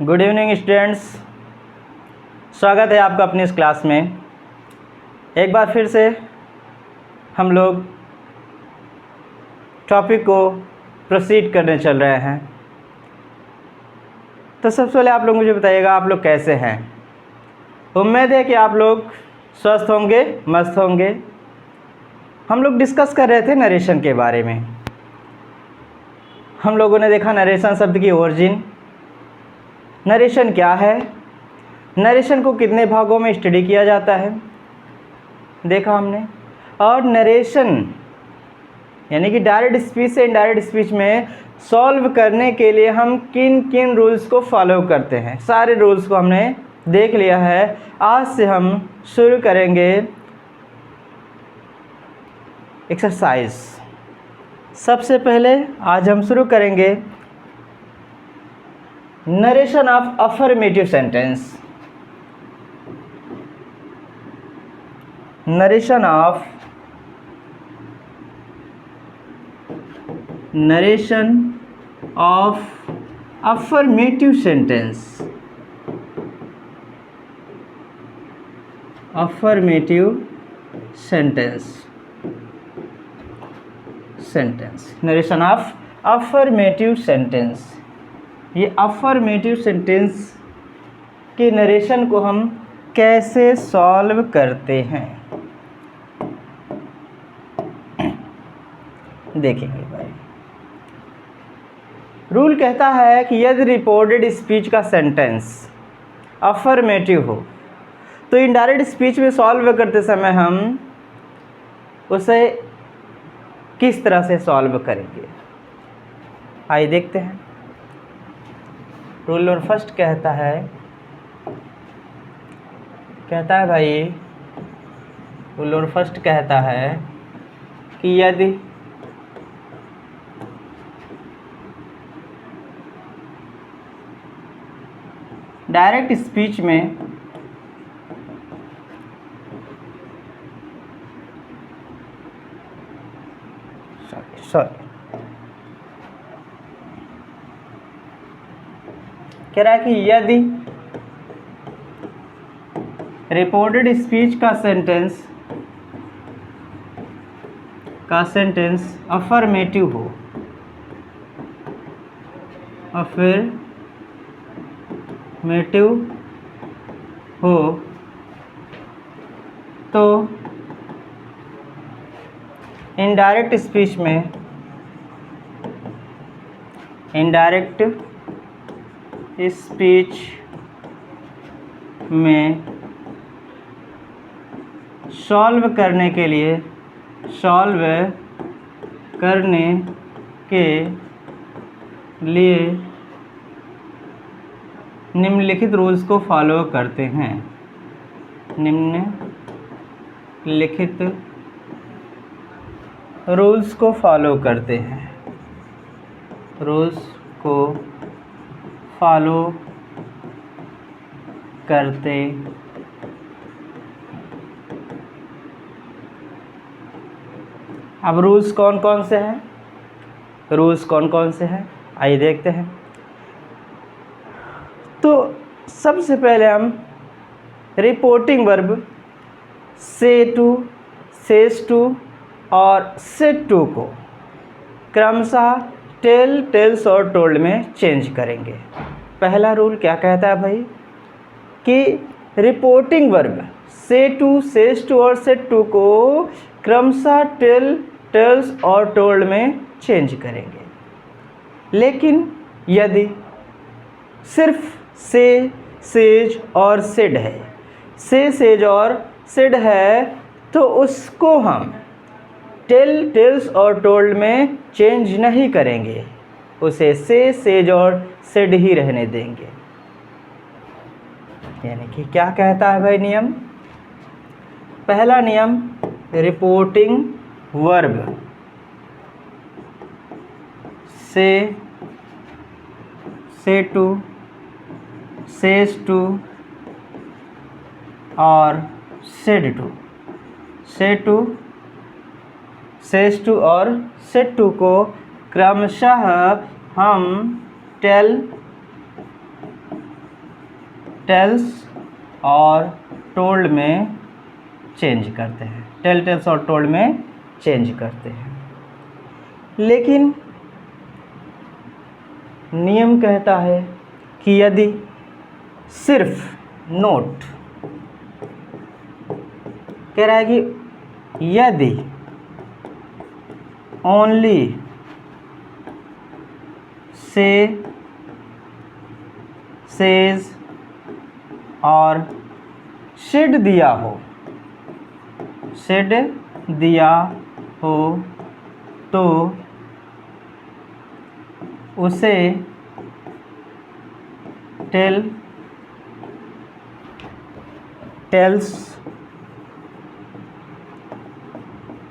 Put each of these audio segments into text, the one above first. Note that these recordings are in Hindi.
गुड इवनिंग स्टूडेंट्स, स्वागत है आपका अपनी इस क्लास में। एक बार फिर से हम लोग टॉपिक को प्रोसीड करने चल रहे हैं। तो सबसे पहले आप लोग मुझे बताइएगा, आप लोग कैसे हैं। उम्मीद है कि आप लोग स्वस्थ होंगे, मस्त होंगे। हम लोग डिस्कस कर रहे थे नरेशन के बारे में। हम लोगों ने देखा नरेशन शब्द की ओरिजिन, नरेशन क्या है, नरेशन को कितने भागों में स्टडी किया जाता है देखा हमने, और नरेशन यानी कि डायरेक्ट स्पीच से इनडायरेक्ट स्पीच में सॉल्व करने के लिए हम किन किन रूल्स को फॉलो करते हैं, सारे रूल्स को हमने देख लिया है। आज से हम शुरू करेंगे एक्सरसाइज। सबसे पहले आज हम शुरू करेंगे narration of affirmative sentence. Narration of affirmative sentence. Narration of affirmative sentence. ये अफर्मेटिव सेंटेंस के नरेशन को हम कैसे सॉल्व करते हैं देखेंगे भाई। रूल कहता है कि यदि रिपोर्टेड स्पीच का सेंटेंस अफर्मेटिव हो तो इनडायरेक्ट स्पीच में सॉल्व करते समय हम उसे किस तरह से सॉल्व करेंगे, आइए देखते हैं। रूल नंबर फर्स्ट कहता है भाई, रूल नंबर फर्स्ट कहता है कि यदि डायरेक्ट स्पीच में कह रहा है कि यदि रिपोर्टेड स्पीच का सेंटेंस अफर्मेटिव हो तो इनडायरेक्ट स्पीच में सॉल्व करने के लिए निम्नलिखित रूल्स को फॉलो करते हैं। निम्नलिखित रूल्स को फॉलो करते हैं। अब रूल्स कौन कौन से हैं आइए देखते हैं। तो सबसे पहले हम रिपोर्टिंग वर्ब से टू, सेज टू और सेड टू को क्रमशः टेल, टेल्स और टोल्ड में चेंज करेंगे। पहला रूल क्या कहता है भाई कि रिपोर्टिंग वर्ब से टू, सेज टू और सेड टू को क्रमशः टेल, टेल्स और टोल्ड में चेंज करेंगे। लेकिन यदि सिर्फ से, सेज और सेड है, से, सेज और सेड है तो उसको हम टेल, टेल्स और टोल्ड में चेंज नहीं करेंगे, उसे से, सेज और सेड ही रहने देंगे। यानी कि क्या कहता है भाई नियम, पहला नियम रिपोर्टिंग वर्ब से टू, सेज टू और सेड टू, सेज टू और सेड टू को क्रमशः हम टेल, टेल्स और टोल्ड में चेंज करते हैं, टेल्स और टोल्ड में चेंज करते हैं। लेकिन नियम कहता है कि यदि सिर्फ नोट कह रहा है कि यदि ओनली से, सेज और शेड दिया हो, शेड दिया हो तो उसे टेल्स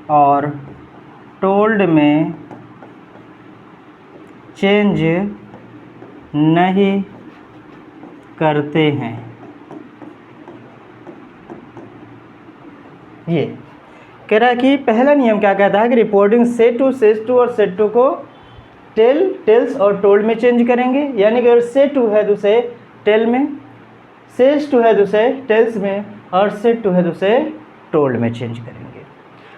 और टोल्ड में चेंज नहीं करते हैं। ये कह रहा है कि पहला नियम क्या कहता है कि रिपोर्टिंग से टू, सेज टू और सेड टू को टेल्स और टोल्ड में चेंज करेंगे। यानी कि अगर से टू है तो उसे टेल में, सेज टू है तो उसे टेल्स में, और सेड टू है तो उसे टोल्ड में चेंज करेंगे।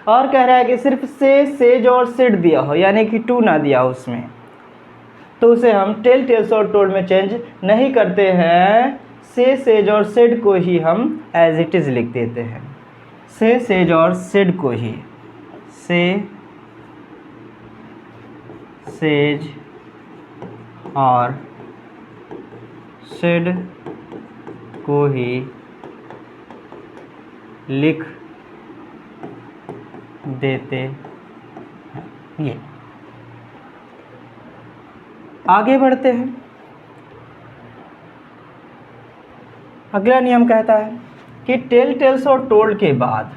और कह रहा है कि सिर्फ से, सेज और सेड दिया हो, यानी कि टू ना दिया हो उसमें, तो उसे हम टेल्स और टोल्ड में चेंज नहीं करते हैं। से, सेज और सेड को ही हम एज इट इज़ लिख देते हैं। से, सेज और सेड को ही, से, सेज और सेड को ही लिख देते हैं। ये आगे बढ़ते हैं। अगला नियम कहता है कि टेल्स और टोल्ड के बाद,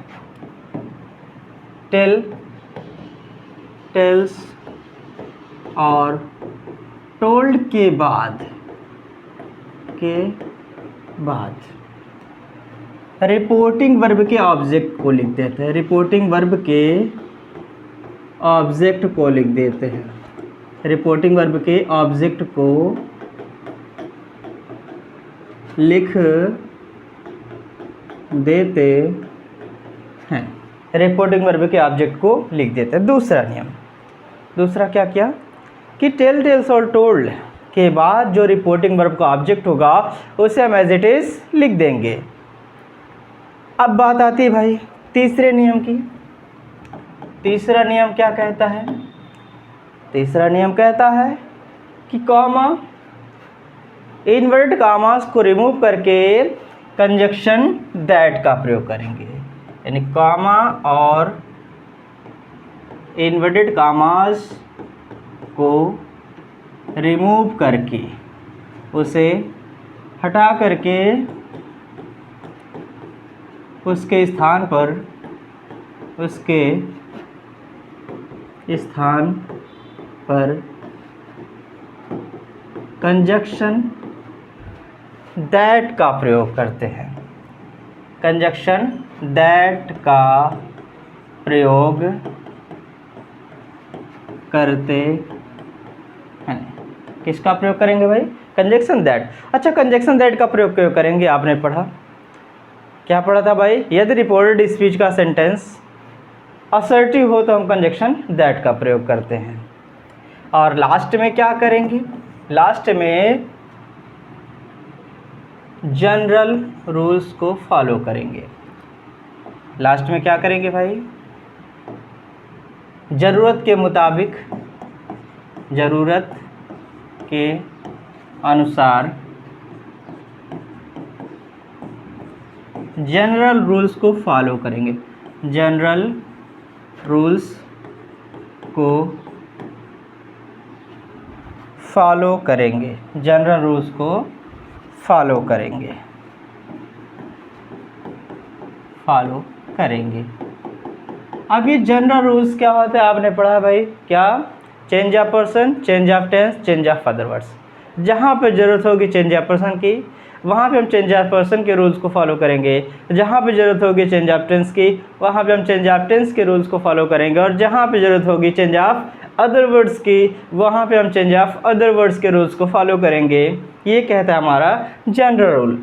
टेल्स और टोल्ड के बाद रिपोर्टिंग वर्ब के ऑब्जेक्ट को लिख देते हैं। रिपोर्टिंग वर्ब के ऑब्जेक्ट को लिख देते हैं। रिपोर्टिंग वर्ब के ऑब्जेक्ट को लिख देते हैं। रिपोर्टिंग वर्ब के ऑब्जेक्ट को लिख देते हैं। दूसरा नियम, दूसरा क्या किया कि टेल्स और टोल्ड के बाद जो रिपोर्टिंग वर्ब का ऑब्जेक्ट होगा उसे हम एज इट इज़ लिख देंगे। अब बात आती है भाई तीसरे नियम की। तीसरा नियम क्या कहता है? तीसरा नियम कहता है कि कॉमा, इन्वर्टेड कामास को रिमूव करके कंजक्शन दैट का प्रयोग करेंगे। यानी कॉमा और इन्वर्टेड कामास को रिमूव करके, उसे हटा करके उसके स्थान पर कंजक्शन दैट का प्रयोग करते हैं। कंजक्शन दैट का प्रयोग करते हैं। किसका प्रयोग करेंगे भाई? Conjunction that. अच्छा, कंजक्शन दैट का प्रयोग क्यों करेंगे? आपने पढ़ा, क्या पढ़ा था भाई? यदि रिपोर्टेड स्पीच का सेंटेंस असर्टिव हो तो हम कंजक्शन दैट का प्रयोग करते हैं। और लास्ट में क्या करेंगे? लास्ट में जनरल रूल्स को फॉलो करेंगे। लास्ट में क्या करेंगे भाई? ज़रूरत के मुताबिक, ज़रूरत के अनुसार जनरल रूल्स को फॉलो करेंगे। जनरल रूल्स को फॉलो करेंगे। जनरल रूल्स को फॉलो करेंगे। फॉलो करेंगे। अब ये जनरल रूल्स क्या होता है आपने पढ़ा भाई? क्या? Change of person, change of tense, change of other words. जहाँ पे ज़रूरत होगी चेंज ऑफ पर्सन की, वहाँ पे हम चेंज ऑफ पर्सन के रूल्स को फॉलो करेंगे। जहाँ पे ज़रूरत होगी चेंज ऑफ टेंस की, वहाँ पे हम चेंज ऑफ टेंस के रूल्स को फॉलो करेंगे। और जहाँ पे ज़रूरत होगी चेंज ऑफ अदर वर्ड्स की, वहाँ पे हम चेंज ऑफ अदर वर्ड्स के रूल्स को फॉलो करेंगे। ये कहता है हमारा जनरल रूल।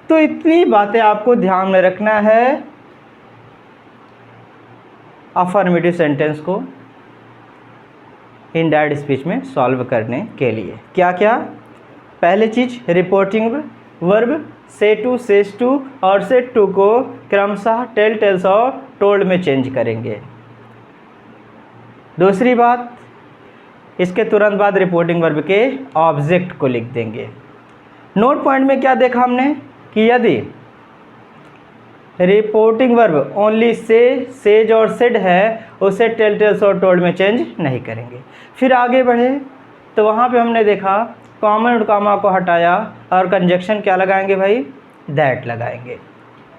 तो इतनी बातें आपको ध्यान में रखना है अफर्मेटिव सेंटेंस को इनडायरेक्ट स्पीच में सॉल्व करने के लिए। क्या क्या? पहली चीज़ रिपोर्टिंग वर्ब से टू, सेज टू और सेड टू को क्रमशः टेल, टेल्स और टोल्ड में चेंज करेंगे। दूसरी बात, इसके तुरंत बाद रिपोर्टिंग वर्ब के ऑब्जेक्ट को लिख देंगे। नोट पॉइंट में क्या देखा हमने कि यदि reporting verb only say, says और सेड है, उसे टेल, टेल्स और टोल्ड में चेंज नहीं करेंगे। फिर आगे बढ़े तो वहाँ पे हमने देखा कॉमा और कॉमा को हटाया और कंजक्शन क्या लगाएंगे भाई? दैट लगाएंगे।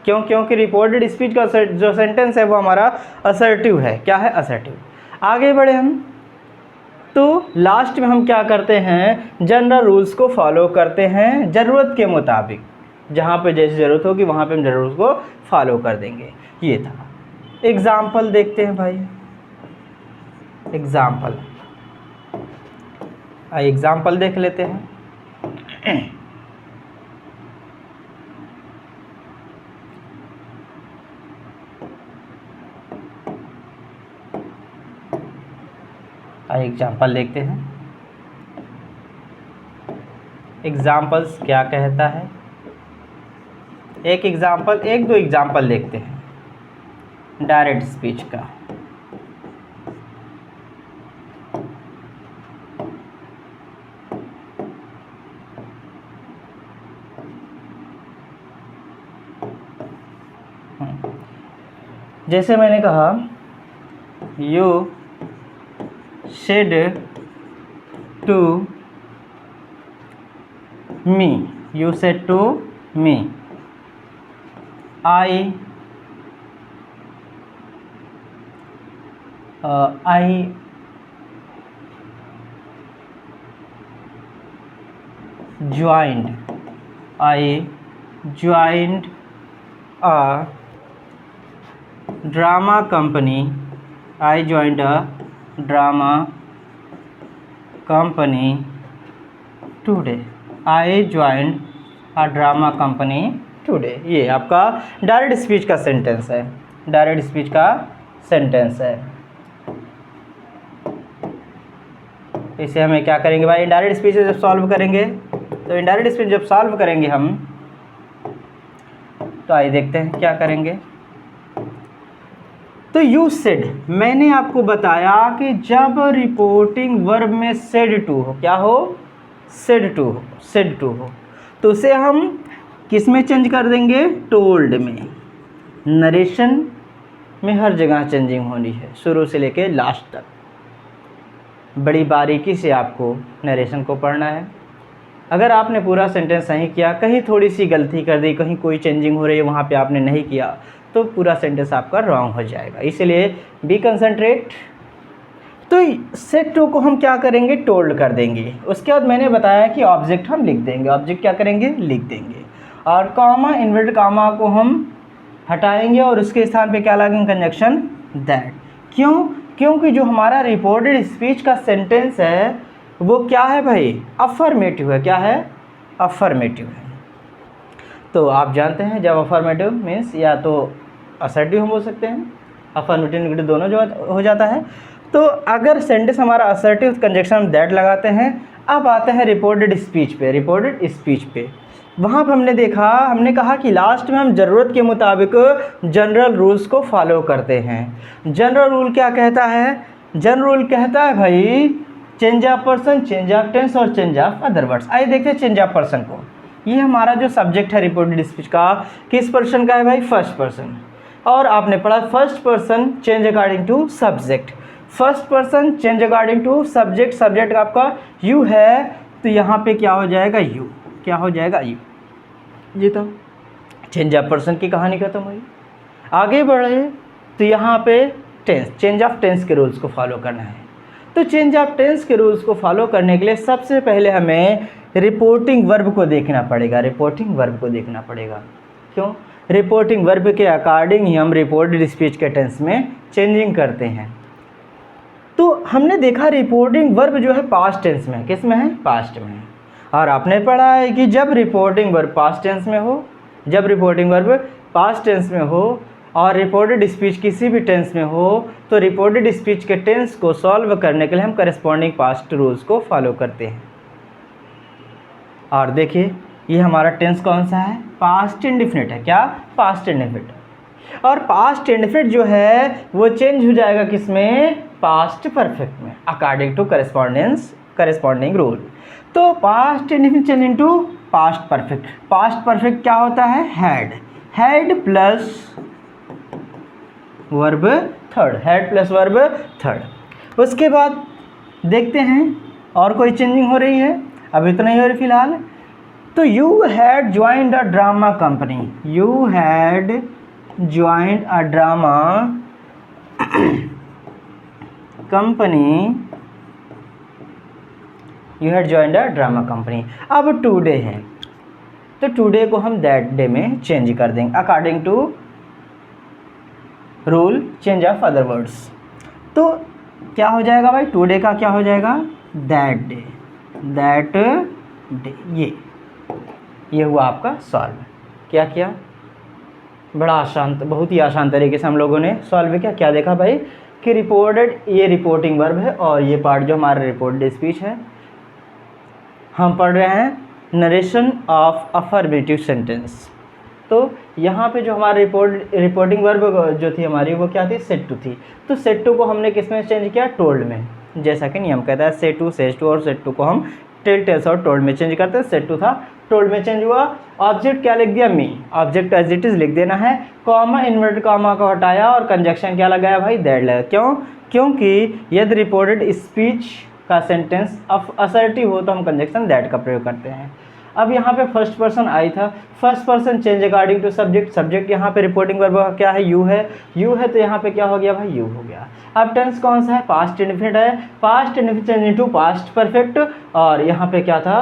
क्यों? क्योंकि रिपोर्टेड स्पीच का जो सेंटेंस है वो हमारा असर्टिव है। क्या है? असर्टिव। आगे बढ़े हम तो लास्ट में हम क्या करते हैं? जनरल रूल्स को फॉलो करते हैं ज़रूरत के मुताबिक। जहाँ पे जैसी ज़रूरत होगी वहाँ पे हम जरूर उसको फॉलो कर देंगे। ये था। एग्ज़ाम्पल देखते हैं भाई। एग्ज़ाम्पल देख लेते हैं। एग्जाम्पल देखते हैं। एग्जाम्पल्स क्या कहता है? एक दो एग्जाम्पल देखते हैं डायरेक्ट स्पीच का। जैसे मैंने कहा you said to me, you said to me, I joined a drama company. I joined a drama company today. I joined a drama company today. ये आपका डायरेक्ट स्पीच का सेंटेंस है। डायरेक्ट स्पीच का सेंटेंस है। इसे हमें क्या करेंगे भाई? इनडायरेक्ट स्पीच जब सॉल्व करेंगे तो इनडायरेक्ट स्पीच जब सॉल्व करेंगे हम तो आइए देखते हैं क्या करेंगे। तो यू सेड, मैंने आपको बताया कि जब रिपोर्टिंग वर्ब में सेड टू हो, क्या हो? सेड टू हो तो उसे हम किस में चेंज कर देंगे? टोल्ड में। नरेशन में हर जगह चेंजिंग होनी है, शुरू से लेके लास्ट तक। बड़ी बारीकी से आपको नरेशन को पढ़ना है। अगर आपने पूरा सेंटेंस सही किया, कहीं थोड़ी सी गलती कर दी, कहीं कोई चेंजिंग हो रही है वहाँ पे आपने नहीं किया, तो पूरा सेंटेंस आपका रॉन्ग हो जाएगा। इसलिए बी कंसंट्रेट। तो सेड टू को हम क्या करेंगे? टोल्ड कर देंगे। उसके बाद मैंने बताया कि ऑब्जेक्ट हम लिख देंगे। ऑब्जेक्ट क्या करेंगे? लिख देंगे। और कॉमा, इन्वर्टेड कॉमा को हम हटाएंगे और उसके स्थान पे क्या लगाएंगे? Conjunction that. क्यों? क्योंकि जो हमारा रिपोर्टेड स्पीच का सेंटेंस है वो क्या है भाई? अफर्मेटिव है। क्या है? अफर्मेटिव है। तो आप जानते हैं जब अफर्मेटिव मीन्स या तो असर्टिव हम बोल सकते हैं, अफर्मेटिव नेगेटिव दोनों जो हो जाता है। तो अगर सेंटेंस हमारा असर्टिव कंजक्शन हम दैट लगाते हैं। अब आते हैं रिपोर्टेड स्पीच पे। वहाँ पर हमने कहा कि लास्ट में हम ज़रूरत के मुताबिक जनरल रूल्स को फॉलो करते हैं। जनरल रूल क्या कहता है? जनरल रूल कहता है भाई change of person, change of tense और चेंज ऑफ अदर वर्ड्स। आइए देखते हैं चेंज ऑफ पर्सन को। ये हमारा जो सब्जेक्ट है रिपोर्टेड स्पीच का, किस पर्सन का है भाई? First person. और आपने पढ़ा first person change according to subject. First person change according to subject. Subject आपका यू है तो यहाँ पे क्या हो जाएगा? यू। क्या हो जाएगा? यू। ये तो चेंज ऑफ पर्सन की कहानी खत्म हुई। आगे बढ़े तो यहाँ पे टेंस, चेंज ऑफ टेंस के रूल्स को फॉलो करना है। तो चेंज ऑफ टेंस के रूल्स को फॉलो करने के लिए सबसे पहले हमें रिपोर्टिंग वर्ब को देखना पड़ेगा। क्यों? रिपोर्टिंग वर्ब के अकॉर्डिंग ही हम रिपोर्टेड स्पीच के टेंस में चेंजिंग करते हैं। तो हमने देखा रिपोर्टिंग वर्ब जो है पास्ट टेंस में, किस में है? पास्ट में। और आपने पढ़ा है कि जब रिपोर्टिंग वर्ब पास्ट टेंस में हो जब रिपोर्टिंग वर्ब पास्ट टेंस में हो और रिपोर्टेड स्पीच किसी भी टेंस में हो तो रिपोर्टेड स्पीच के टेंस को सॉल्व करने के लिए हम करस्पॉन्डिंग पास्ट रूल्स को फॉलो करते हैं। और देखिए ये हमारा टेंस कौन सा है, पास्ट इंडेफिनिट है। क्या, पास्ट इंडेफिनिट। और पास्ट इंडेफिनिट जो है वो चेंज हो जाएगा किसमें, पास्ट परफेक्ट में, अकॉर्डिंग टू करस्पॉन्डिंग रूल। तो past indefinite change into past perfect. Past perfect क्या होता है, had plus verb third, had plus verb third. उसके बाद देखते हैं और कोई चेंजिंग हो रही है, अभी तो नहीं हो रही फिलहाल। तो you had joined a drama company, you had joined a drama company, you had joined a drama company. अब टुडे है तो टुडे को हम दैट डे में चेंज कर देंगे according to rule change of other words. तो क्या हो जाएगा भाई, टुडे का क्या हो जाएगा, दैट डे, दैट डे। ये हुआ आपका सॉल्व। क्या किया, बड़ा आसान, बहुत ही आसान तरीके से हम लोगों ने सॉल्व किया। क्या देखा भाई कि रिपोर्टेड, ये रिपोर्टिंग वर्ब है और ये पार्ट जो हमारा रिपोर्टेड स्पीच है, हम पढ़ रहे हैं नरेशन ऑफ अफर्मेटिव सेंटेंस। तो यहाँ पे जो हमारा रिपोर्टिंग वर्ब जो थी हमारी वो क्या थी, सेड टू थी। तो सेड टू को हमने किस में चेंज किया, टोल्ड में, जैसा कि नियम कहता है सेड टू, सेज टू और सेड टू को हम टेल, टेल्स और टोल्ड में चेंज करते हैं। सेड टू था, टोल्ड में चेंज हुआ। ऑब्जेक्ट क्या लिख दिया, मी, ऑब्जेक्ट एज इट इज लिख देना है, कॉमा इन्वर्टेड कॉमा को हटाया और कंजक्शन क्या लगाया भाई, दैट लगाया। क्यों, क्योंकि यदि रिपोर्टेड स्पीच का सेंटेंस असर्टिव हो तो हम कंजक्शन दैट का प्रयोग करते हैं। अब यहाँ पे फर्स्ट पर्सन आई था, first person change according to subject, subject यहाँ पे रिपोर्टिंग वर्ब क्या है, यू है, यू है तो यहाँ पे क्या हो गया भाई, यू हो गया। अब टेंस कौन सा है, पास्ट इंडेफिनिट है, past indefinite change into past perfect और यहाँ पे क्या था,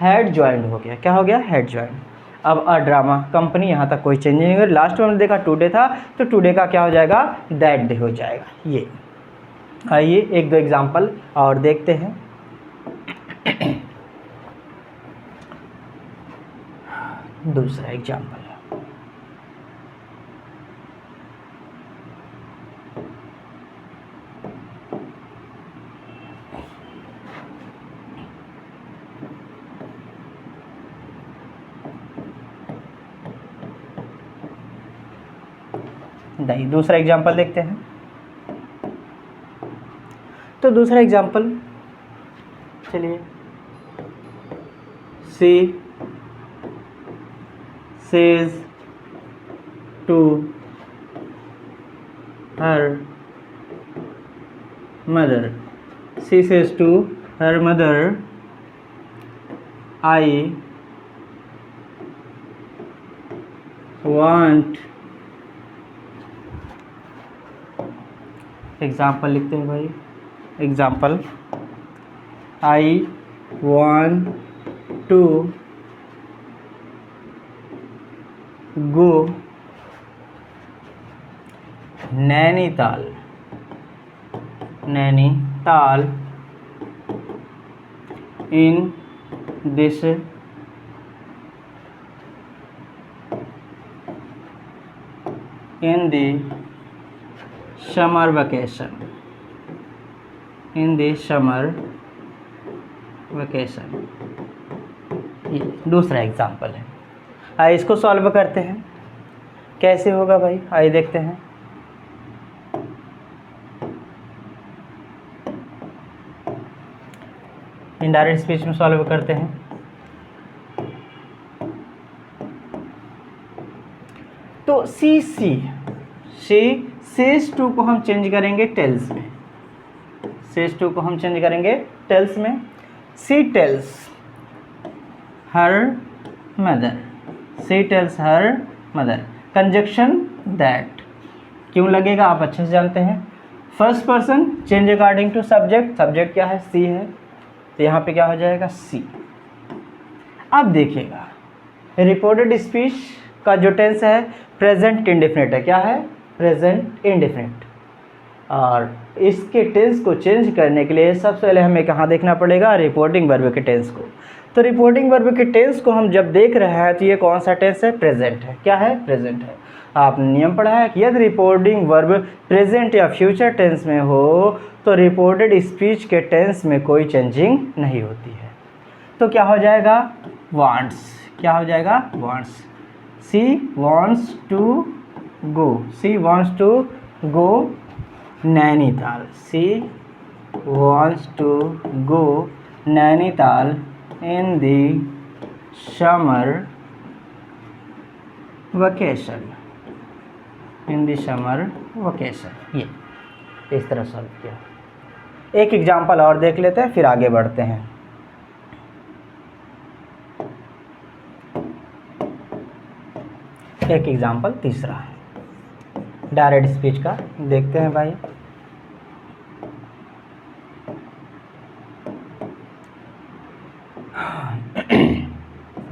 हैड ज्वाइंड हो गया। क्या हो गया, हैड ज्वाइंड। अब अ ड्रामा कंपनी, यहाँ तक कोई चेंज नहीं हुआ। लास्ट में हमने देखा टुडे था तो टुडे का क्या हो जाएगा, दैट डे हो जाएगा। ये आइए एक दो एग्जाम्पल और देखते हैं। दूसरा एग्जाम्पल, दूसरा एग्जाम्पल देखते हैं। तो दूसरा एग्जाम्पल चलिए, सी says to her mother, she says to her mother, I want, example लिखते हैं भाई, example, I want to go Nainital, Nainital in this in the summer vacation, in the summer vacation। ये दूसरा एग्जाम्पल है। आइए इसको सॉल्व करते हैं, कैसे होगा भाई, आइए देखते हैं। इनडायरेक्ट स्पीच में सॉल्व करते हैं। तो सी सेज टू को हम चेंज करेंगे टेल्स में, सेज टू को हम चेंज करेंगे टेल्स में। She tells her mother, she tells her mother, conjunction that क्यों लगेगा आप अच्छे से जानते हैं। First person change according to subject, subject क्या है, सी है, तो यहाँ पे क्या हो जाएगा, सी। अब देखिएगा रिपोर्टेड स्पीच का जो टेंस है प्रेजेंट इंडेफिनिट है, क्या है, प्रेजेंट इंडेफिनिट। और इसके टेंस को चेंज करने के लिए सबसे पहले हमें कहाँ देखना पड़ेगा, रिपोर्टिंग वर्ब के टेंस को। तो रिपोर्टिंग वर्ब के टेंस को हम जब देख रहे हैं तो ये कौन सा टेंस है? प्रेजेंट है। क्या है? प्रेजेंट है। आपने नियम पढ़ा है कि यदि रिपोर्टिंग वर्ब प्रेजेंट या फ्यूचर टेंस में हो तो रिपोर्टेड स्पीच के टेंस में कोई चेंजिंग नहीं होती है। तो क्या हो जाएगा? वांट्स। क्या हो जाएगा? Wants. She wants to go. She wants to go Nainital. She wants to go Nainital in the summer vacation. In the summer vacation. ये इस तरह सॉल्व किया। एक एग्जाम्पल और देख लेते हैं फिर आगे बढ़ते हैं। एक एग्जाम्पल तीसरा है डायरेक्ट स्पीच का, देखते हैं भाई।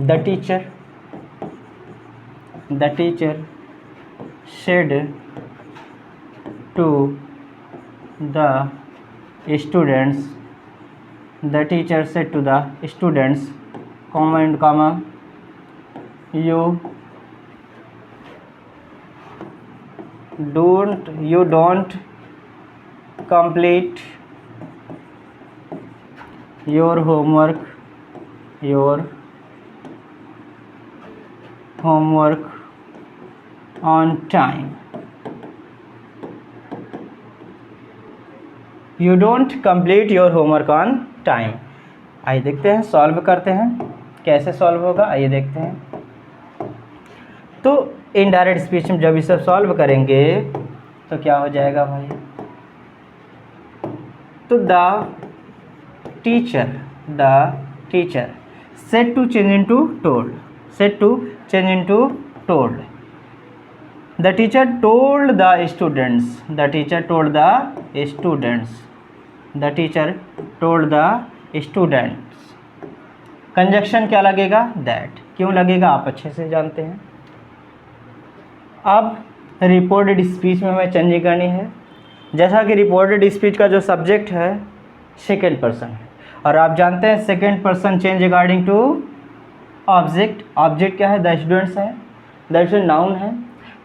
The teacher said to the students, the teacher said to the students, comma and comma, you don't complete your homework on time. You don't complete your homework on time. आइए देखते हैं, सॉल्व करते हैं। कैसे सॉल्व होगा आइए देखते हैं। तो इनडायरेक्ट स्पीच में जब इसे सॉल्व करेंगे तो क्या हो जाएगा भाई? तो the teacher said to change into told. Said to change into told. The teacher told the students. The teacher told the students. The teacher told the students. Conjunction क्या लगेगा? दैट। क्यों लगेगा आप अच्छे से जानते हैं। अब रिपोर्टेड स्पीच में हमें चेंजिंग करनी है। जैसा कि रिपोर्टेड स्पीच का जो सब्जेक्ट है सेकेंड पर्सन है और आप जानते हैं second person change regarding to object. Object क्या है? द स्टूडेंट्स है। द स्टूडेंट नाउन है।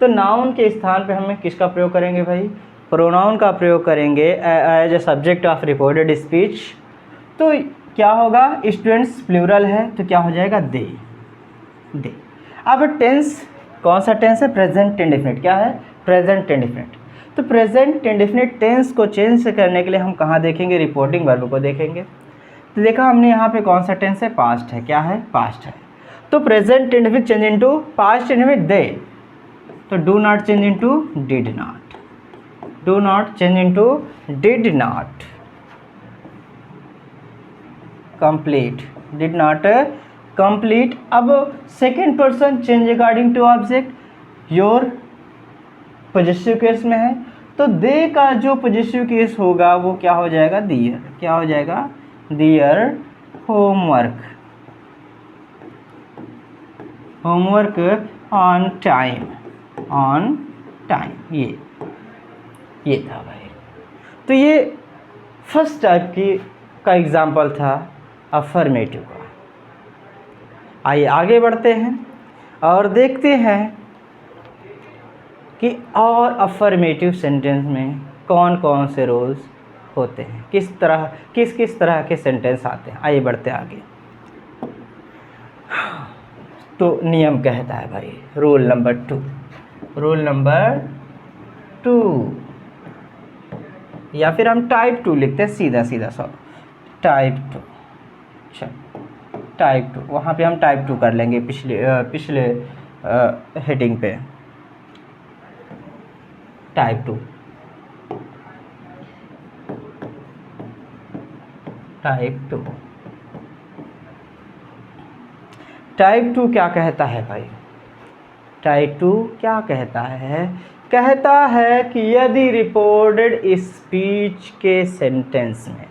तो नाउन के स्थान पे हमें किसका प्रयोग करेंगे भाई? प्रोनाउन का प्रयोग करेंगे as a subject of reported speech. तो क्या होगा? स्टूडेंट्स प्लूरल है तो क्या हो जाएगा? दे। अब टेंस कौन सा टेंस है? Present indefinite. क्या है? Present indefinite. तो प्रेजेंट इंडेफिनिट टेंस को चेंज करने के लिए हम कहाँ देखेंगे? रिपोर्टिंग वर्ब को देखेंगे। तो देखा हमने यहाँ पे कौन सा टेंस है? पास्ट है। क्या है? पास्ट है। तो present indefinite change into past indefinite दे। तो do not change into did not. Do not change into did not complete. Did not complete. अब second person change regarding to object your positive case में है तो दे का जो पॉजिटिव केस होगा वो क्या हो जाएगा? दियर। क्या हो जाएगा? दियर होमवर्क ऑन टाइम। ये था भाई। तो ये फर्स्ट टाइप का एग्जाम्पल था अफर्मेटिव का। आइए आगे बढ़ते हैं और देखते हैं कि और अफर्मेटिव सेंटेंस में कौन कौन से रूल्स होते हैं, किस तरह के सेंटेंस आते हैं। आइए बढ़ते आगे। तो नियम कहता है भाई रूल नंबर 2 या फिर हम टाइप 2 लिखते हैं सीधा सब टाइप 2। अच्छा टाइप 2 वहाँ पे हम टाइप 2 कर लेंगे पिछले हेडिंग पे टाइप 2। टाइप 2 क्या कहता है भाई? टाइप 2 क्या कहता है? कहता है कि यदि रिपोर्टेड स्पीच के सेंटेंस में,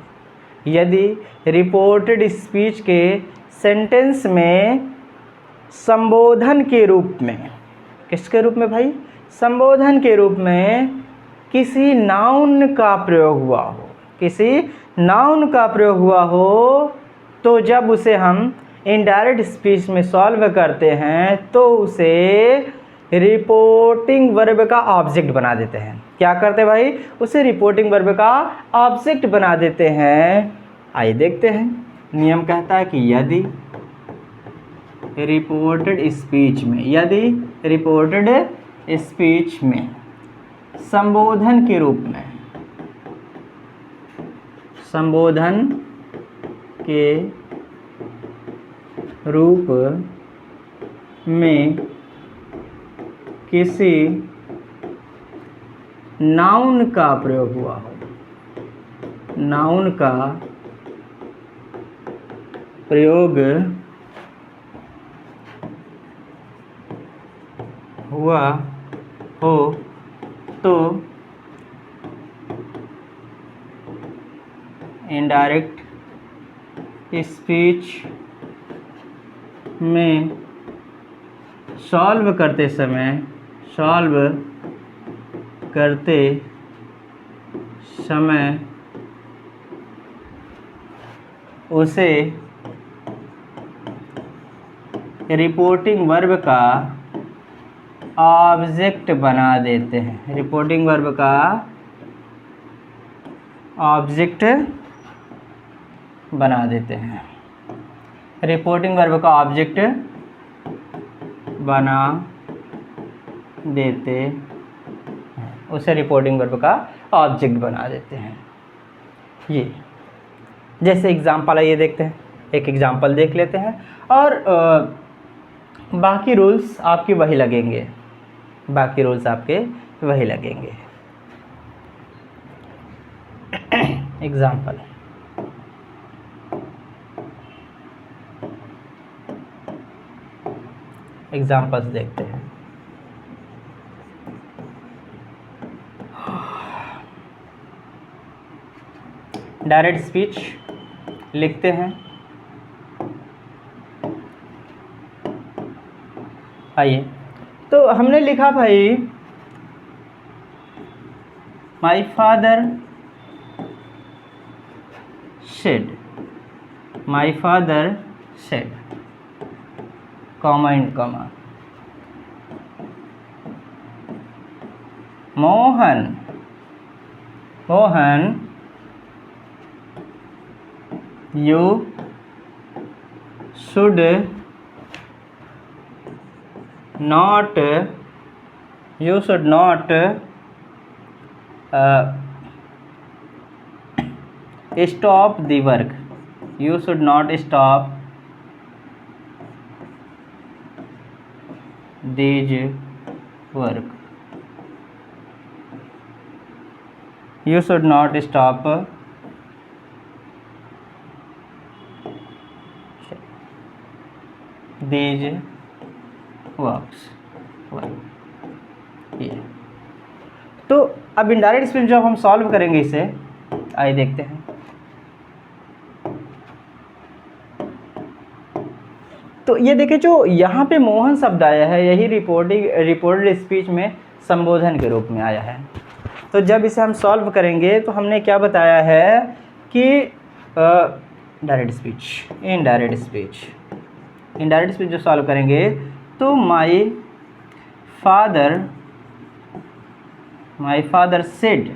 यदि रिपोर्टेड स्पीच के सेंटेंस में संबोधन के रूप में, किसके रूप में भाई? संबोधन के रूप में किसी नाउन का प्रयोग हुआ हो, तो जब उसे हम इनडायरेक्ट स्पीच में सॉल्व करते हैं तो उसे रिपोर्टिंग वर्ब का ऑब्जेक्ट बना देते हैं। क्या करते हैं भाई? उसे रिपोर्टिंग वर्ब का ऑब्जेक्ट बना देते हैं। आइए देखते हैं। नियम कहता है कि यदि रिपोर्टेड स्पीच में, यदि रिपोर्टेड स्पीच में संबोधन के रूप में, संबोधन के रूप में किसी नाउन का प्रयोग हुआ हो, नाउन का प्रयोग हुआ हो तो इनडायरेक्ट स्पीच में सॉल्व करते समय उसे रिपोर्टिंग वर्ब का ऑब्जेक्ट बना देते हैं। रिपोर्टिंग वर्ब का ऑब्जेक्ट बना देते हैं। रिपोर्टिंग वर्ब का ऑब्जेक्ट बना देते हैं, उसे रिपोर्टिंग वर्ब का ऑब्जेक्ट बना देते हैं। ये जैसे एग्जाम्पल है, ये देखते हैं, एक एग्जाम्पल देख लेते हैं और बाकी रूल्स आपके वही लगेंगे, बाकी रूल्स आपके वही लगेंगे। एग्जाम्पल, एग्जाम्पल्स देखते हैं। डायरेक्ट स्पीच लिखते हैं। आइए, तो हमने लिखा भाई, my father said, my father said, comma and comma, Mohan, Mohan you should not stop the work, you should not stop this work, you should not stop these works. ये तो अब इनडायरेक्ट स्पीच जब हम सॉल्व करेंगे इसे, आइए देखते हैं। तो ये देखिए, जो यहाँ पे मोहन शब्द आया है, यही रिपोर्टेड स्पीच में संबोधन के रूप में आया है। तो जब इसे हम सॉल्व करेंगे तो हमने क्या बताया है कि direct speech, indirect speech, indirect speech जो सॉल्व करेंगे तो माई फादर सेड।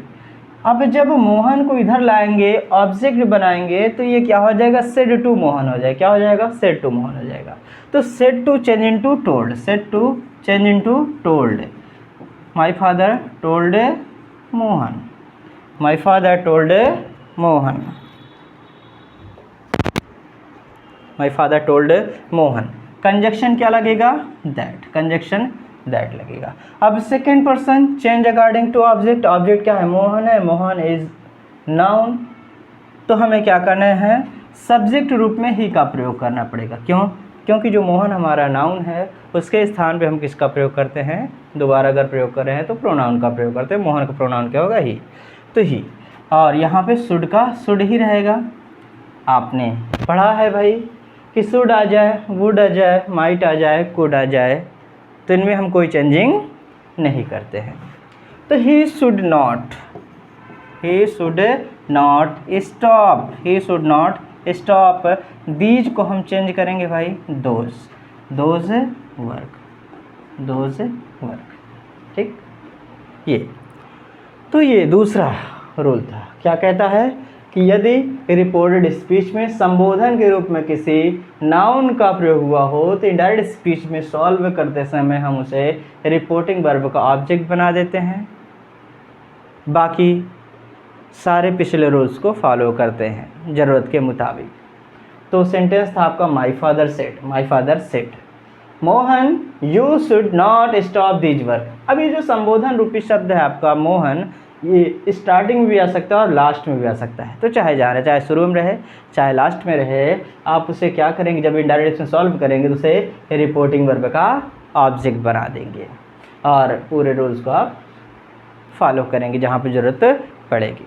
अब जब मोहन को इधर लाएंगे, ऑब्जेक्ट बनाएंगे, तो ये क्या हो जाएगा? सेड टू मोहन हो जाएगा। क्या हो जाएगा? सेड टू मोहन हो जाएगा। तो said to change into told, said to change into told. My father told Mohan, my father told Mohan, my father told Mohan. Conjunction क्या लगेगा? दैट, कंजक्शन दैट लगेगा। अब second person, change according to object. Object क्या है? मोहन है, मोहन इज नाउन। तो हमें क्या करना है? सब्जेक्ट रूप में ही का प्रयोग करना पड़ेगा। क्यों? क्योंकि जो मोहन हमारा नाउन है, उसके स्थान पे हम किसका प्रयोग करते हैं? दोबारा अगर प्रयोग कर रहे हैं तो प्रोनाउन का प्रयोग करते हैं। मोहन का प्रोनाउन क्या होगा? ही। तो ही, और यहाँ पे शुड का शुड ही रहेगा। आपने पढ़ा है भाई कि शुड आ जाए, वुड आ जाए, माइट आ जाए, कुड आ जाए, तो इनमें हम कोई चेंजिंग नहीं करते हैं। तो he should not, he should not stop, he should not stop these को हम चेंज करेंगे भाई दोज वर्क। ठीक, ये दूसरा रूल था। क्या कहता है कि यदि रिपोर्टेड स्पीच में संबोधन के रूप में किसी नाउन का प्रयोग हुआ हो तो इनडायरेक्ट स्पीच में सॉल्व करते समय हम उसे रिपोर्टिंग वर्ब का ऑब्जेक्ट बना देते हैं। बाकी सारे पिछले रूल्स को फॉलो करते हैं ज़रूरत के मुताबिक। तो सेंटेंस था आपका my father said Mohan you should not stop these work. अब ये जो संबोधन रूपी शब्द है आपका मोहन, ये स्टार्टिंग में भी आ सकता है और लास्ट में भी आ सकता है। तो चाहे जहाँ रहे, चाहे शुरू में रहे चाहे लास्ट में रहे, आप उसे क्या करेंगे, जब इनडायरेक्ट में सॉल्व करेंगे तो उसे रिपोर्टिंग वर्ब का ऑब्जेक्ट बना देंगे और पूरे रूल्स को आप फॉलो करेंगे जहाँ पर ज़रूरत पड़ेगी।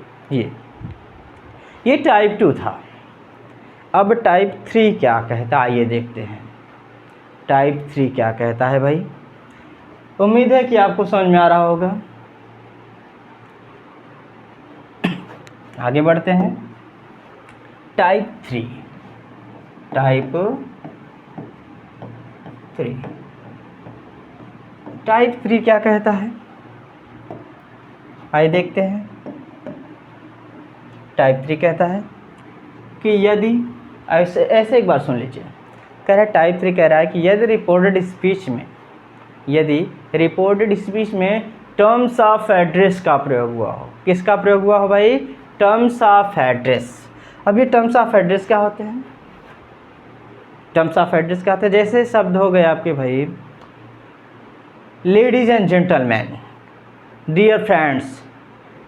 ये टाइप 2 था। अब टाइप 3 क्या कहता है, आइए देखते हैं टाइप 3 क्या कहता है भाई। उम्मीद है कि आपको समझ में आ रहा होगा। आगे बढ़ते हैं। टाइप 3 क्या कहता है, आइए देखते हैं। टाइप 3 कहता है कि यदि ऐसे एक बार सुन लीजिए। कह रहा है टाइप 3 कह रहा है कि यदि रिपोर्टेड स्पीच में टर्म्स ऑफ एड्रेस का प्रयोग हुआ हो। किसका प्रयोग हुआ हो भाई, टर्म्स ऑफ एड्रेस। अब ये टर्म्स ऑफ एड्रेस क्या होते हैं, जैसे शब्द हो गए आपके भाई ladies and gentlemen, dear friends,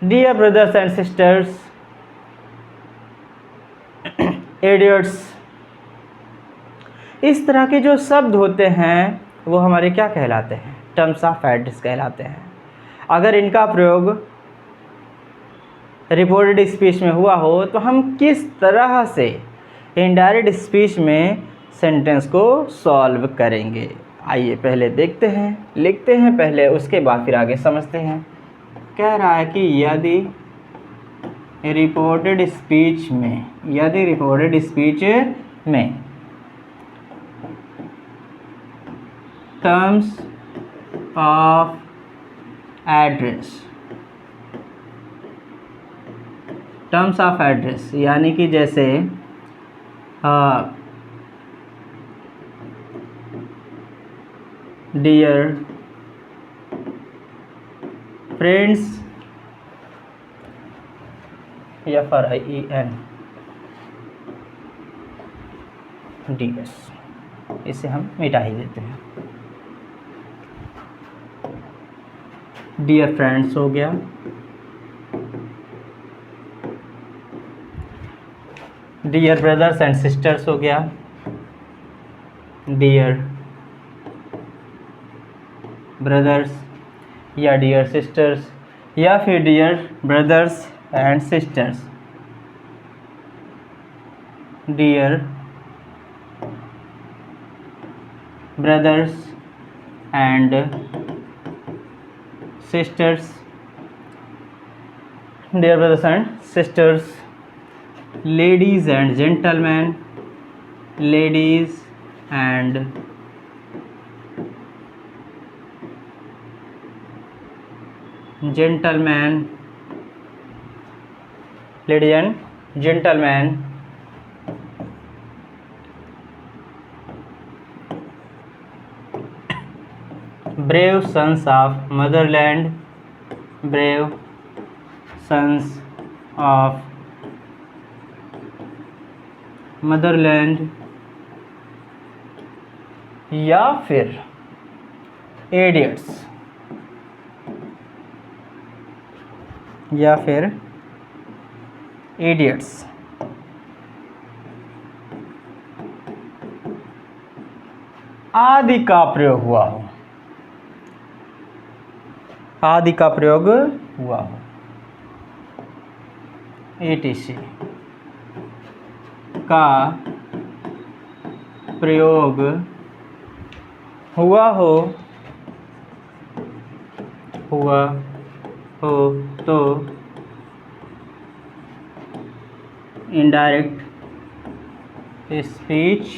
dear brothers and sisters, idiots. इस तरह के जो शब्द होते हैं वो हमारे क्या कहलाते हैं, टर्म्स ऑफ एड्रेस कहलाते हैं। अगर इनका प्रयोग रिपोर्टेड स्पीच में हुआ हो तो हम किस तरह से इनडायरेक्ट स्पीच में सेंटेंस को सॉल्व करेंगे, आइए पहले देखते हैं, लिखते हैं पहले, उसके बाद फिर आगे समझते हैं। कह रहा है कि यदि रिपोर्टेड स्पीच में टर्म्स ऑफ एड्रेस यानी कि जैसे डियर फ्रेंड्स, FRIENDS, इसे हम मिटा ही देते हैं। डियर फ्रेंड्स हो गया, डियर ब्रदर्स एंड सिस्टर्स हो गया, डियर ब्रदर्स या डियर सिस्टर्स या फिर dear brothers and sisters, dear brothers and sisters, dear brothers and sisters, ladies and gentlemen, ladies and gentlemen, ladies and gentlemen, brave sons of motherland, brave sons of Motherland, या फिर इडियट्स, आदि का प्रयोग हुआ हो, etc का प्रयोग हुआ हो तो इनडायरेक्ट स्पीच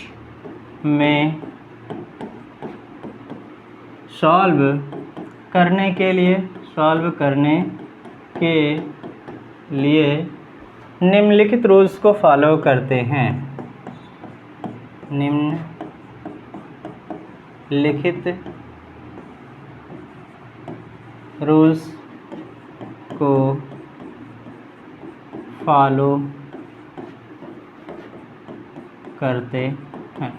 में सॉल्व करने के लिए निम्नलिखित रूल्स को फॉलो करते हैं। निम्नलिखित रूल्स को फॉलो करते हैं।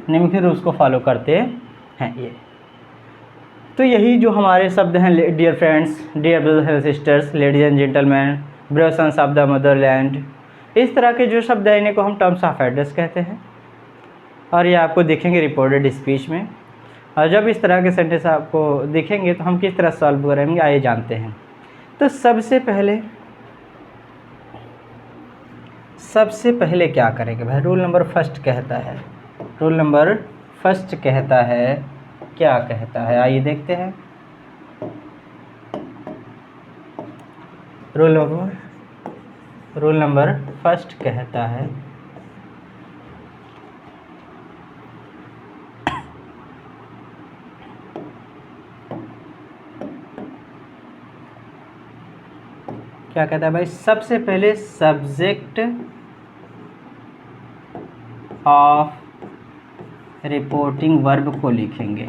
निम्नलिखित रूल्स को फॉलो करते हैं ये। तो यही जो हमारे शब्द हैं dear friends, dear brothers and sisters, ladies and gentlemen, brothers sons of the motherland, इस तरह के जो शब्द हैं इन्हें को हम टर्म्स ऑफ एड्रेस कहते हैं। और ये आपको दिखेंगे रिपोर्टेड स्पीच में। और जब इस तरह के सेंटेंस आपको दिखेंगे तो हम किस तरह सॉल्व करेंगे आइए जानते हैं। तो सबसे पहले क्या करेंगे भाई, रूल नंबर फर्स्ट कहता है, क्या कहता है आइए देखते हैं। रूल नंबर फर्स्ट कहता है क्या कहता है भाई, सबसे पहले सब्जेक्ट ऑफ रिपोर्टिंग वर्ब को लिखेंगे।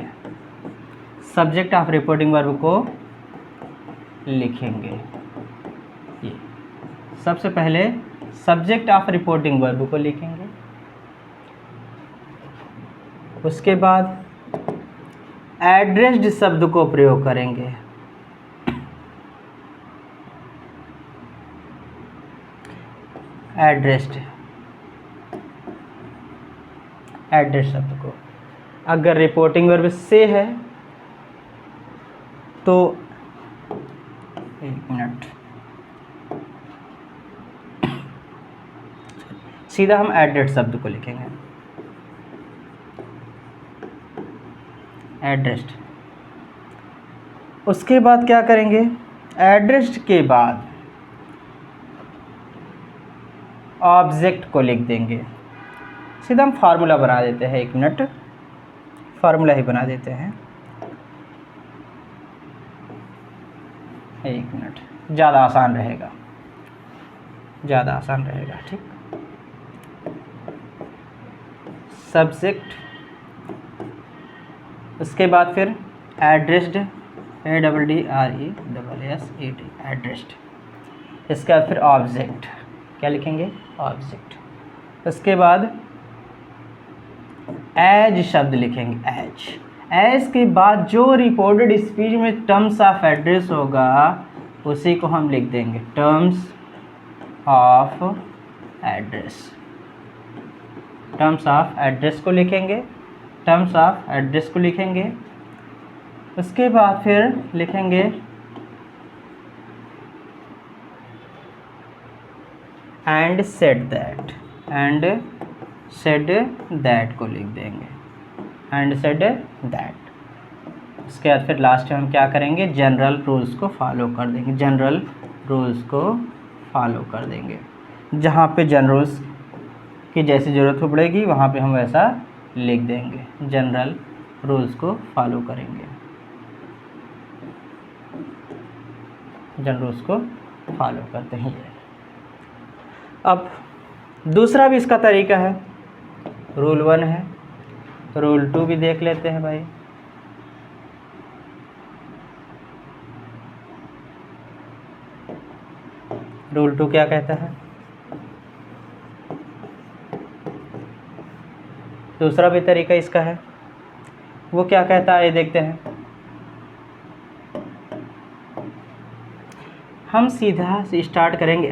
सब्जेक्ट ऑफ रिपोर्टिंग वर्ब को लिखेंगे। ये सबसे पहले सब्जेक्ट ऑफ रिपोर्टिंग वर्ब को लिखेंगे। उसके बाद एड्रेस्ड शब्द को प्रयोग करेंगे। एड्रेस शब्द को, अगर रिपोर्टिंग वर्ब से है तो एक मिनट सीधा हम एड्रेस शब्द को लिखेंगे। एड्रेस्ड। उसके बाद क्या करेंगे, एड्रेस्ड के बाद ऑब्जेक्ट को लिख देंगे। सीधा हम फार्मूला बना देते हैं, एक मिनट फार्मूला ही बना देते हैं, एक मिनट, ज़्यादा आसान रहेगा, ठीक। सब्जेक्ट, उसके बाद फिर एड्रेस्ड, ADDRESSED, एड्रेस्ड। इसके बाद फिर ऑब्जेक्ट, क्या लिखेंगे, ऑब्जेक्ट। उसके बाद एज शब्द लिखेंगे, एज के बाद जो रिपोर्टेड स्पीच में टर्म्स ऑफ एड्रेस होगा उसी को हम लिख देंगे, terms of address. Terms of address को लिखेंगे, उसके बाद फिर लिखेंगे एंड सेड दैट को लिख देंगे, एंड सेड दैट। उसके बाद फिर लास्ट में हम क्या करेंगे, जनरल रूल्स को फॉलो कर देंगे, जहाँ पे जनरल रूल्स की जैसी ज़रूरत पड़ेगी वहाँ पे हम वैसा लिख देंगे, जनरल रूल्स को फॉलो करेंगे, जनरल रूल्स को फॉलो करते हैं। अब दूसरा भी इसका तरीका है, रूल 1 है, रूल 2 भी देख लेते हैं भाई। रूल 2 क्या कहता है, दूसरा भी तरीका इसका है, वो क्या कहता है ये देखते हैं। हम सीधा से स्टार्ट करेंगे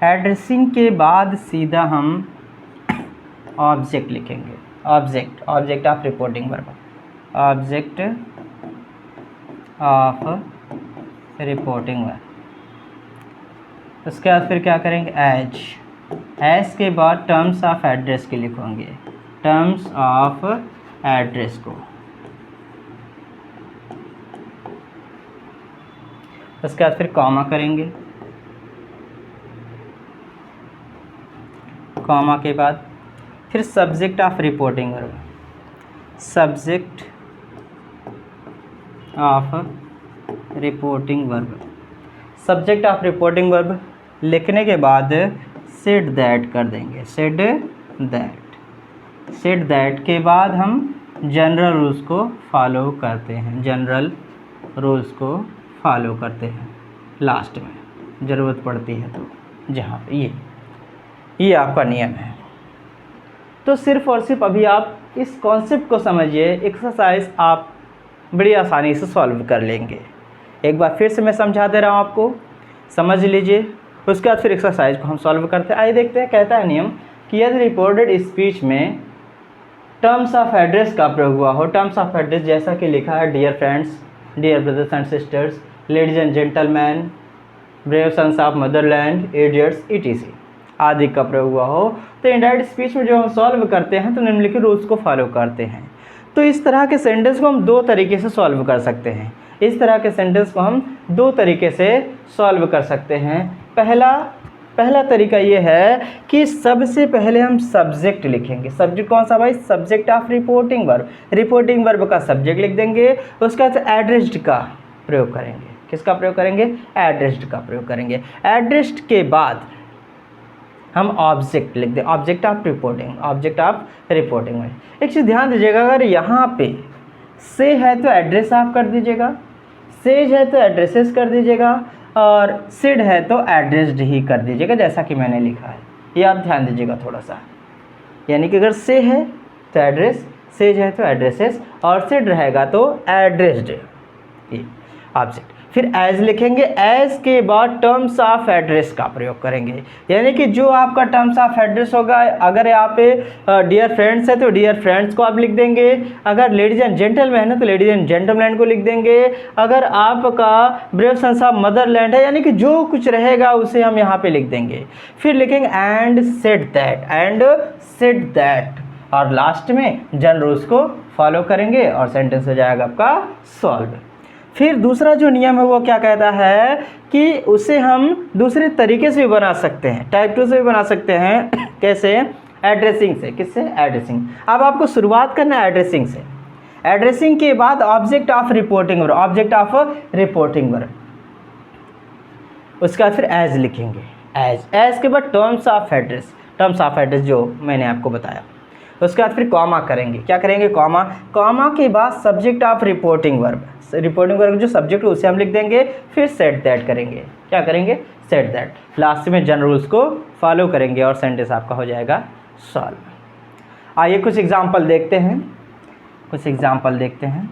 एड्रेसिंग के बाद सीधा हम ऑब्जेक्ट लिखेंगे, object of reporting verb, object of reporting verb. उसके बाद फिर क्या करेंगे, एज के बाद टर्म्स ऑफ एड्रेस के लिखेंगे, टर्म्स ऑफ एड्रेस को। उसके बाद फिर कॉमा करेंगे, कॉमा के बाद फिर subject of reporting verb, subject of reporting verb, subject of reporting verb लिखने के बाद सेड दैट कर देंगे, सेड दैट, सेड दैट के बाद हम जनरल रूल्स को फॉलो करते हैं, जनरल रूल्स को फॉलो करते हैं लास्ट में ज़रूरत पड़ती है तो, जहाँ पे ये आपका नियम है। तो सिर्फ़ और सिर्फ अभी आप इस कॉन्सेप्ट को समझिए, एक्सरसाइज आप बड़ी आसानी से सॉल्व कर लेंगे। एक बार फिर से मैं समझा दे रहा हूँ आपको, समझ लीजिए, उसके बाद फिर एक्सरसाइज को हम सॉल्व करते हैं। आइए देखते हैं, कहता है नियम कि यदि रिपोर्टेड स्पीच में टर्म्स ऑफ एड्रेस का प्रयोग हुआ हो, टर्म्स ऑफ एड्रेस जैसा कि लिखा है dear friends, dear brothers and sisters, ladies and gentlemen, brave sons of motherland, idiots etc आदि का प्रयोग हुआ हो, तो इनडायरेक्ट स्पीच में जो हम सॉल्व करते हैं तो निम्नलिखित रूल्स को फॉलो करते हैं। तो इस तरह के सेंटेंस को हम दो तरीके से सॉल्व कर सकते हैं, इस तरह के सेंटेंस को हम दो तरीके से सॉल्व कर सकते हैं। पहला तरीका ये है कि सबसे पहले हम सब्जेक्ट लिखेंगे। सब्जेक्ट कौन सा भाई? Subject of reporting verb, reporting verb का सब्जेक्ट लिख देंगे, उसके बाद एड्रेस्ड का प्रयोग करेंगे। किसका प्रयोग करेंगे? एड्रेस्ड का प्रयोग करेंगे। एड्रेस्ड के बाद हम ऑब्जेक्ट लिख दें, object of reporting, object of reporting में। एक चीज़ ध्यान दीजिएगा, अगर यहाँ पे से है तो एड्रेस आप कर दीजिएगा, सेज है तो एड्रेसेस कर दीजिएगा, और सिड है तो एड्रेस्ड ही कर दीजिएगा, जैसा कि मैंने लिखा है। ये आप ध्यान दीजिएगा थोड़ा सा, यानी कि अगर से है तो एड्रेस, सेज है तो एड्रेसेस, और सिड रहेगा तो एड्रेस्ड, ये ऑब्जेक्ट। फिर एज लिखेंगे, एज के बाद टर्म्स ऑफ एड्रेस का प्रयोग करेंगे, यानी कि जो आपका टर्म्स ऑफ एड्रेस होगा, अगर यहाँ पे डियर फ्रेंड्स है तो डियर फ्रेंड्स को आप लिख देंगे, अगर लेडीज एंड जेंटलमैन है तो लेडीज एंड जेंटलमैन को लिख देंगे, अगर आपका ब्रेव सन्स ऑफ मदरलैंड है, यानी कि जो कुछ रहेगा उसे हम यहाँ पे लिख देंगे। फिर लिखेंगे and said that, and said that, और लास्ट में जनरल रूल्स को फॉलो करेंगे और सेंटेंस हो जाएगा आपका सॉल्व। फिर दूसरा जो नियम है वो क्या कहता है कि उसे हम दूसरे तरीके से भी बना सकते हैं, टाइप 2 से भी बना सकते हैं। कैसे? एड्रेसिंग से। किससे? एड्रेसिंग। अब आपको शुरुआत करना है एड्रेसिंग से। एड्रेसिंग के बाद object of reporting verb, object of reporting verb, उसके बाद फिर एज लिखेंगे, एज के बाद terms of address, terms of address जो मैंने आपको बताया। उसके बाद फिर कॉमा करेंगे, क्या करेंगे? कॉमा। कॉमा के बाद subject of reporting verb, reporting verb जो सब्जेक्ट है उसे हम लिख देंगे, फिर सेट दैट करेंगे। क्या करेंगे? Set that. लास्ट में जनरल रूल्स को फॉलो करेंगे और सेंटेंस आपका हो जाएगा सॉल्व। आइए कुछ एग्जांपल देखते हैं, कुछ एग्जांपल देखते हैं।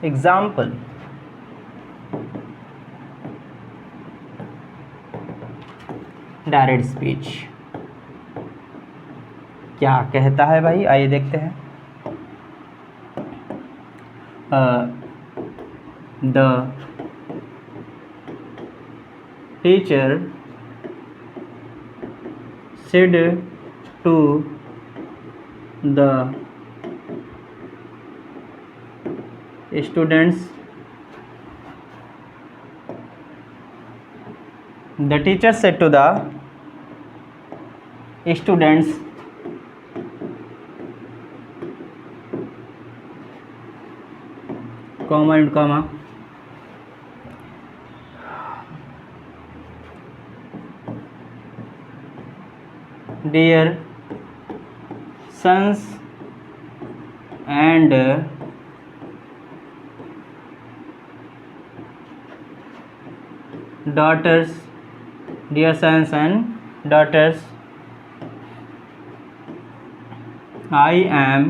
एग्जाम्पल, डायरेक्ट स्पीच क्या कहता है भाई? आइए देखते हैं। The teacher said to the students, the teacher said to the students, comma and comma, dear sons and daughters, dear sons and daughters, I am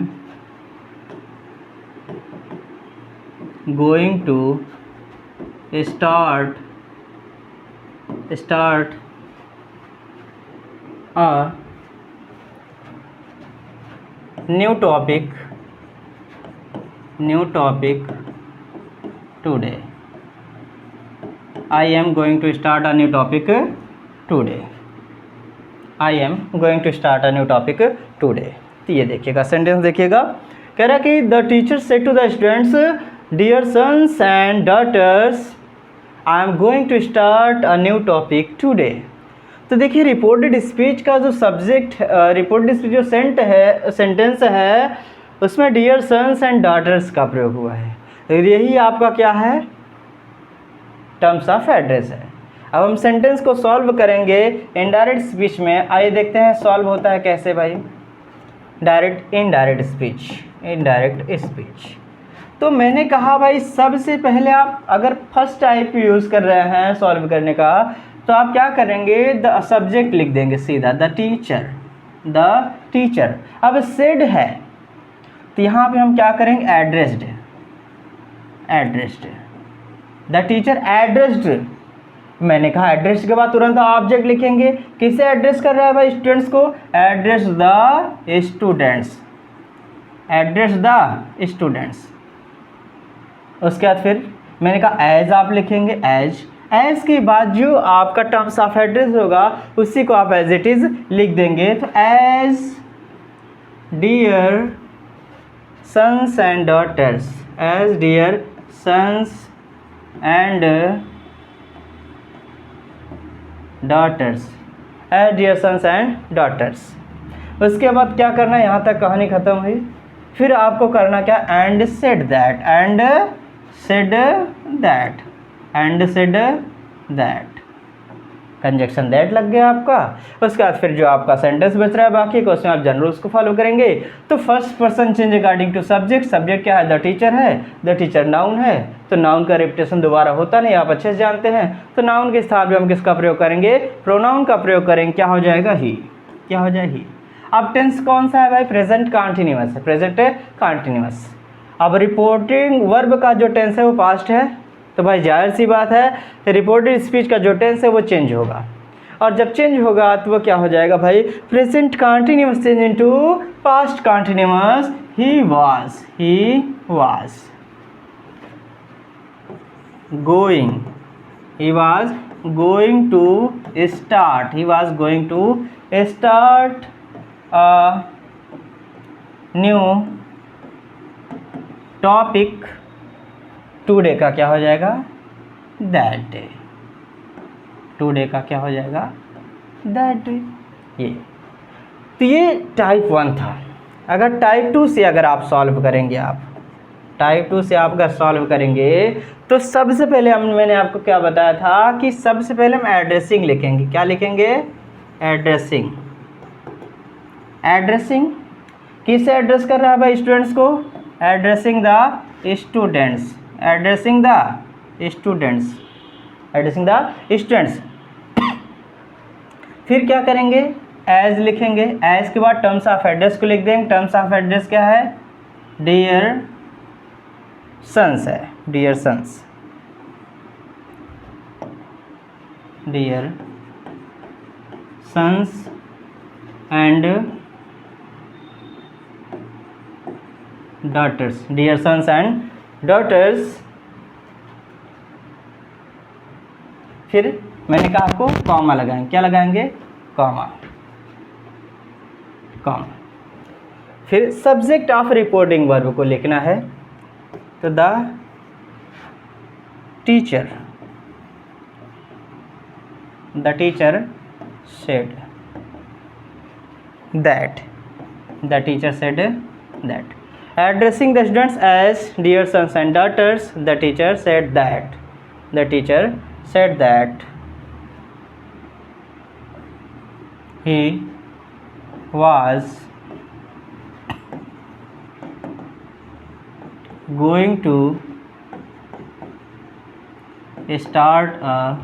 going to start a new topic today. I am going to start a new topic today. I am going to start a new topic today. तो ये देखिएगा सेंटेंस देखिएगा, कह रहा है कि the teacher said to the students dear sons and daughters I am going to start a new topic today. तो देखिए रिपोर्टेड स्पीच का जो सब्जेक्ट, रिपोर्टेड स्पीच जो सेंटेंस है उसमें डियर सन्स एंड डॉटर्स का प्रयोग हुआ है। तो यही आपका क्या है, टर्म्स ऑफ एड्रेस है। अब हम सेंटेंस को सॉल्व करेंगे इनडायरेक्ट स्पीच में। आइए देखते हैं सॉल्व होता है कैसे भाई। Direct indirect speech, indirect speech. तो मैंने कहा भाई सबसे पहले आप अगर फर्स्ट टाइप यूज़ कर रहे हैं सॉल्व करने का, तो आप क्या करेंगे, द सब्जेक्ट लिख देंगे सीधा, द टीचर, द टीचर। अब सेड है तो यहाँ पे हम क्या करेंगे, addressed, addressed, the teacher addressed. मैंने कहा एड्रेस के बाद तुरंत ऑब्जेक्ट लिखेंगे। किसे एड्रेस कर रहा है भाई, स्टूडेंट्स को, address the students, address the students. उसके बाद फिर मैंने कहा एज आप लिखेंगे, एज, एज के बाद जो आपका टर्म्स ऑफ एड्रेस होगा उसी को आप एज इट इज लिख देंगे। तो as dear sons and daughters, as dear sons and daughters, as dear sons and daughters. उसके बाद क्या करना है, यहाँ तक कहानी खत्म हुई। फिर आपको करना क्या, and said that, and said that, and said that, conjunction that लग गया आपका। उसके बाद फिर जो आपका सेंटेंस बच रहा है बाकी को, उसमें आप जनरल उसको फॉलो करेंगे। तो first person change according to subject, subject क्या है, द टीचर है, द टीचर नाउन है, तो नाउन का रिपीटेशन दोबारा होता नहीं, आप अच्छे से जानते हैं। तो नाउन के स्थान पे हम किसका प्रयोग करेंगे, प्रोनाउन का प्रयोग करेंगे। क्या हो जाएगा, ही, क्या हो जाएगा, ही। अब टेंस कौन सा है भाई, प्रेजेंट कॉन्टिन्यूअस है, प्रेजेंट कॉन्टिन्यूअस। अब रिपोर्टिंग वर्ब का जो टेंस है वो पास्ट है, तो भाई जाहिर सी बात है रिपोर्टेड स्पीच का जो टेंस है वो चेंज होगा, और जब चेंज होगा तो वो क्या हो जाएगा भाई, present continuous change into past continuous. He was going, he was going to start, he was going to start a new topic today का क्या हो जाएगा, दैट डे, टुडे का क्या हो जाएगा, दैट डे। ये तो ये टाइप 1 था। अगर टाइप 2 से अगर आप सॉल्व करेंगे, आप टाइप 2 से आप अगर सॉल्व करेंगे तो सबसे पहले मैंने आपको क्या बताया था कि सबसे पहले हम एड्रेसिंग लिखेंगे। क्या लिखेंगे, एड्रेसिंग, एड्रेसिंग किसे एड्रेस कर रहा है भाई, स्टूडेंट्स को, addressing the students, addressing the students, addressing the students. फिर क्या करेंगे, एज लिखेंगे, एज के बाद टर्म्स ऑफ एड्रेस को लिख देंगे। टर्म्स ऑफ एड्रेस क्या है, डियर सन्स है, dear sons, dear sons and daughters, dear sons and daughters. फिर मैंने कहा आपको कॉमा लगाएंगे, क्या लगाएंगे, कॉमा, कॉमा। फिर सब्जेक्ट ऑफ रिपोर्टिंग वर्ब को लिखना है, तो the teacher, the teacher said that, the teacher said that. Addressing the students as dear sons and daughters, the teacher said that, the teacher said that he was going to start a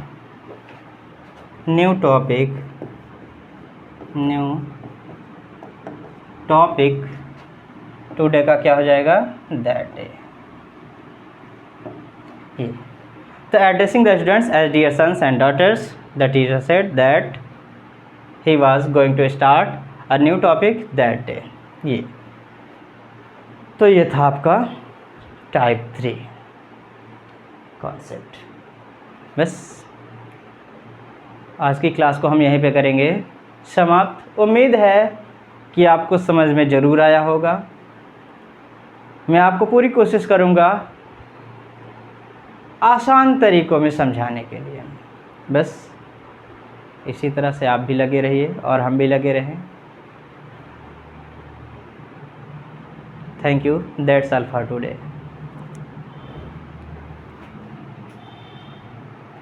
new topic today का क्या हो जाएगा, दैट डे। ये तो addressing the students as dear sons and daughters, the teacher said that he was going to start a new topic that day. ये तो ये था आपका टाइप 3 कॉन्सेप्ट। बस आज की क्लास को हम यहीं पे करेंगे। समाप्त। उम्मीद है कि आपको समझ में ज़रूर आया होगा। मैं आपको पूरी कोशिश करूँगा आसान तरीक़ों में समझाने के लिए। बस इसी तरह से आप भी लगे रहिए और हम भी लगे रहें। Thank you. That's all for today.